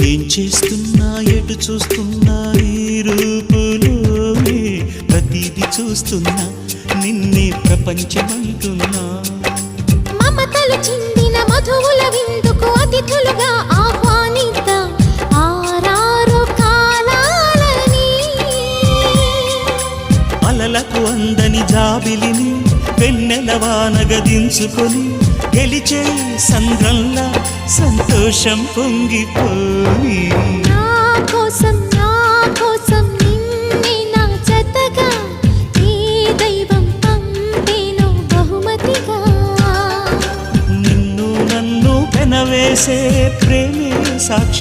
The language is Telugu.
ఏం చేస్తున్నా ఎటు చూస్తున్నా ఈ రూపులోనే ప్రతిదీ చూస్తున్నా నిన్నే ప్రపంచమంటున్నా మమతలు చిందిన మధువుల విందుకు అతిథులుగా ఆహ్వానిద్దాం ఆరారు కాలాలని అలలకు అందని జాబిలిని వెన్నెలవానగ దించుకొని గెలిచే సంద్రంలా సంతోషం పొంగిపోయి నా కోసం నిన్నే నా జతగా ఈ దైవం పంపేను బహుమతిగా నిన్ను నన్ను పెనవేసే ప్రేమే సాక్షి